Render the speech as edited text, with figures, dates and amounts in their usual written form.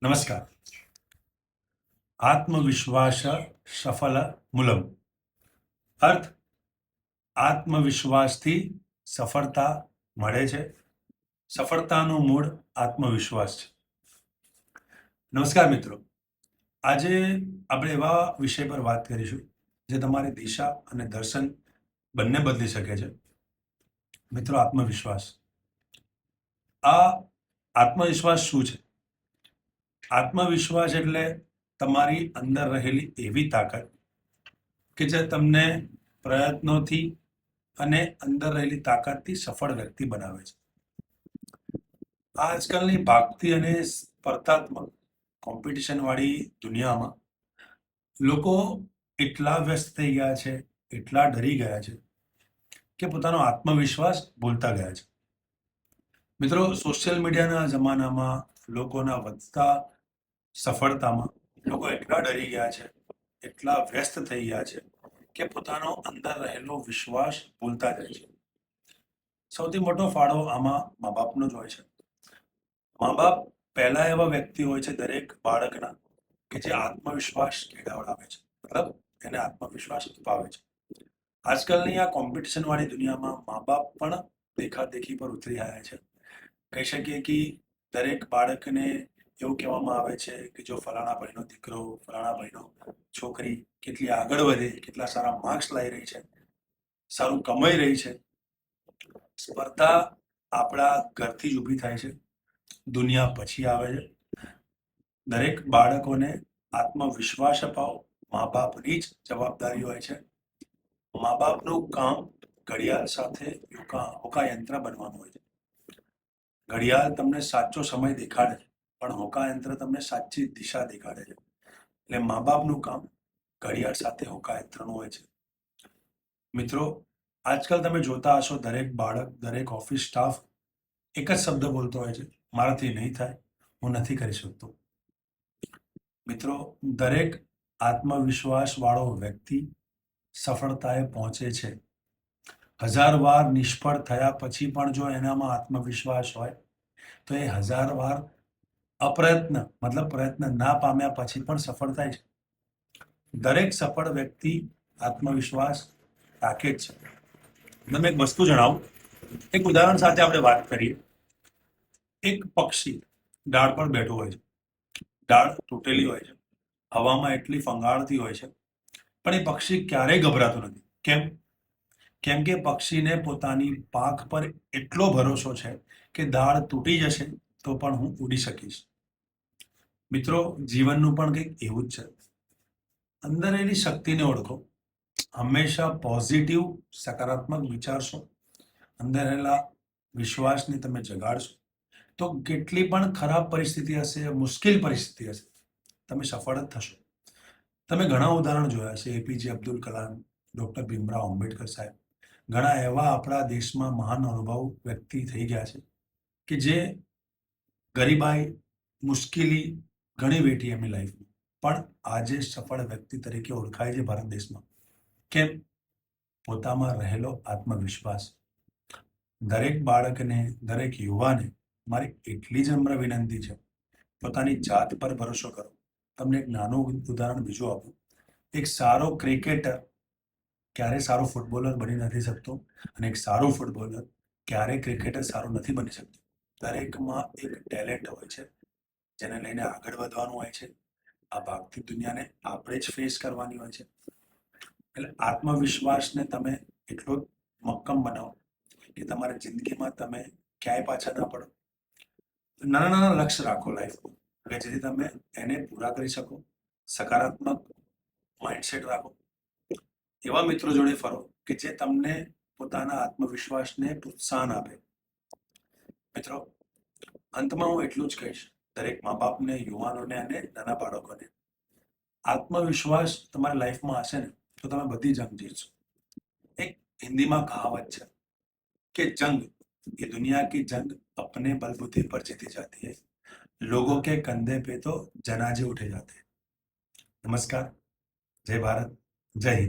નમસ્કાર. આત્મવિશ્વાસ સફલ મૂલમ. અર્થ આત્મવિશ્વાસથી સફળતા મળે છે. સફળતાનું મૂળ આત્મવિશ્વાસ છે. નમસ્કાર મિત્રો. આજે આપણે એવા વિષય પર વાત કરીશું જે તમારી દિશા અને દર્શન બંને બદલી શકે છે. મિત્રો, આત્મવિશ્વાસ. આ આત્મવિશ્વાસ શું છે? આત્મવિશ્વાસ એટલે તમારી અંદર રહેલી એવી તાકાત કે જે તમને પ્રયત્નોથી અને અંદર રહેલી તાકાતથી સફળ વ્યક્તિ બનાવે છે. આજકાલની ભાગતી અને સ્પર્ધાત્મક કોમ્પિટિશન વાળી દુનિયામાં લોકો એટલા વ્યસ્ત થઈ ગયા છે, એટલા ડરી ગયા છે કે પોતાનો આત્મવિશ્વાસ ભૂલતા ગયા છે. મિત્રો, સોશિયલ મીડિયાના જમાનામાં લોકોના વધતા સફળતામાં લોકો એટલા ડરી ગયા છે, એટલા વ્યસ્ત થઈ ગયા છે કે પોતાનો અંદર રહેલો વિશ્વાસ ભૂલતા જાય છે. સૌથી મોટો ફાળો આમાં મા બાપનો જ હોય છે. મા બાપ પહેલા એવા વ્યક્તિ હોય છે દરેક બાળકના કે જે આત્મવિશ્વાસ કેળવડાવે છે, મતલબ એને આત્મવિશ્વાસ અપાવે છે. આજકાલની આ કોમ્પિટિશન વાળી દુનિયામાં મા બાપ પણ દેખાદેખી પર ઉતરી આવ્યા છે. કહી શકીએ કે દરેક બાળકને એવું કહેવામાં આવે છે કે જો ફલાણા ભાઈનો દીકરો, ફલાણા ભાઈનો છોકરી કેટલી આગળ વધે, કેટલા સારા માર્ક્સ લાવી રહી છે, સારું કમાઈ રહી છે. સ્પર્ધા આપણા ઘરથી જ ઊભી થાય છે, દુનિયા પછી આવે છે. દરેક બાળકોને આત્મવિશ્વાસ અપાવો મા બાપની જ જવાબદારી હોય છે. મા બાપનું કામ ઘડિયાળ સાથે હોકાયંત્ર બનવાનું હોય છે. ઘડિયાળ તમને સાચો સમય દેખાડે છે, પણ હોકાયંત્ર તમને સાચી દિશા દેખાડે છે. એટલે મા બાપનું કામ ઘડિયાળ સાથે હોકાયંત્રનું હોય છે. મિત્રો, આજકાલ તમે જોતા હશો દરેક બાળક, દરેક ઓફિસ સ્ટાફ એક જ શબ્દ બોલતો હોય છે, મારાથી નહીં થાય, હું નથી કરી શકતો. મિત્રો, દરેક આત્મવિશ્વાસ વાળો વ્યક્તિ સફળતાએ પહોંચે છે. 1000 વાર નિષ્ફળ થયા પછી પણ જો એનામાં આત્મવિશ્વાસ હોય તો એ 1000 વાર અપ્રયત્ન મતલબ પ્રયત્ન ના પામ્યા પછી પણ સફળ થાય છે. દરેક સફળ વ્યક્તિ આત્મવિશ્વાસ રાખે જ છે. તમને એક વસ્તુ જણાવું, એક ઉદાહરણ સાથે આપણે વાત કરીએ. એક પક્ષી ડાળ પર બેઠું હોય છે. ડાળ તૂટેલી હોય છે, હવામાં એટલી ફંગાળતી હોય છે, પણ એ પક્ષી ક્યારેય ગભરાતું નથી. કેમ? કેમ કે પક્ષીને પોતાની પાંખ પર એટલો ભરોસો છે કે દાળ તૂટી જશે તો પણ હું ઉડી શકીશ. મિત્રો, જીવનનું પણ કંઈક એવું જ છે. અંદર એની શક્તિને ઓળખો. હંમેશા પોઝિટિવ, સકારાત્મક વિચારશો, અંદર રહેલા વિશ્વાસને તમે જગાડશો તો કેટલી પણ ખરાબ પરિસ્થિતિ હશે, મુશ્કેલ પરિસ્થિતિ હશે, તમે સફળ જ થશો. તમે ઘણા ઉદાહરણ જોયા છે. એપીજે અબ્દુલ કલામ, ડૉક્ટર ભીમરાવ આંબેડકર સાહેબ, ઘણા એવા આપણા દેશમાં મહાન અનુભવ વ્યક્તિ થઈ ગયા છે કે જે ગરીબાઈ, મુશ્કેલી ઘણી વેઠી એમની લાઈફમાં, પણ આજે સફળ વ્યક્તિ તરીકે ઓળખાય છે ભારત દેશમાં. કેમ? પોતામાં રહેલો આત્મવિશ્વાસ. દરેક બાળકને, દરેક યુવાને મારી એટલી જ નમ્ર વિનંતી છે, પોતાની જાત પર ભરોસો કરો. તમને એક નાનું ઉદાહરણ બીજું આપું. એક સારો ક્રિકેટર ક્યારે સારો ફૂટબોલર બની નથી શકતો અને એક સારો ફૂટબોલર ક્યારે ક્રિકેટર સારો નથી બની શકતો. દરેકમાં એક ટેલેન્ટ હોય છે જેને લઈને આગળ વધવાનું હોય છે. આ ભાગતી દુનિયાને આપણે જ ફેસ કરવાની હોય છે. એટલે આત્મવિશ્વાસને તમે એટલો મક્કમ બનાવો કે તમારી જિંદગીમાં તમે ક્યાંય પાછા ના પડો. નાના નાના લક્ષ્ય રાખો લાઈફમાં કે જેથી તમે એને પૂરા કરી શકો. સકારાત્મક માઇન્ડસેટ રાખો. એવા મિત્રો જોડે ફરો કે જે તમને પોતાના આત્મવિશ્વાસને પ્રોત્સાહન આપે. મિત્રો, અંતમાં હું એટલું જ કહીશ દરેક મા બાપને, યુવાનોને અને નાના બાળકોને, આત્મવિશ્વાસ તમારી લાઈફમાં હશે ને તો તમે બધી જંગ જીતશો. એક હિન્દીમાં કહાવત છે કે જંગ ये दुनिया की जंग अपने बलबूते पर जीती जाती है, लोगों के कंधे पे तो जनाजे उठे जाते हैं. नमस्कार. जय भारत. जय हिंद.